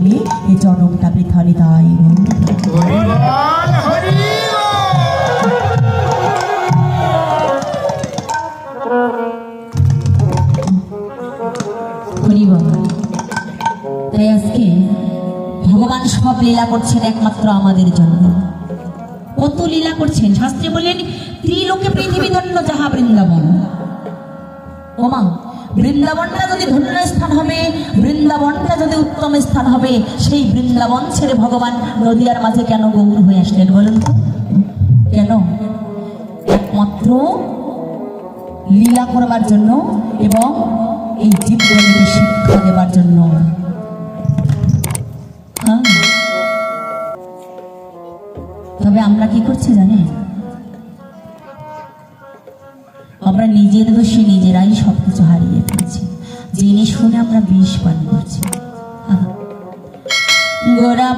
করলে এই জনমটা বৃথালি তাই তাই আজকে ভগবান সব লীলা করছেন একমাত্র আমাদের জন্য। কত লীলা করছেন, শাস্ত্রে বলেন ত্রিলোকে পৃথিবী ধন্য যাহা বৃন্দাবন। ওমা, বৃন্দাবনটা যদি ধন্য স্থান হবে, বৃন্দাবনটা যদি উত্তম স্থান হবে, সেই বৃন্দাবন ছেড়ে ভগবান নদিয়ার মাঝে কেন গৌর হয়ে আসলেন বলুন তো? কেন? একমাত্র লীলা করবার জন্য এবং এই জীবজগৎকে শিক্ষা দেবার জন্য। তবে আমরা কি করছি জানেন? আমরা নিজের দোষে নিজেরাই সবকিছু হারিয়ে ফেলছি, জেনে শুনে আমরা বিষ পান করছি। গোড়া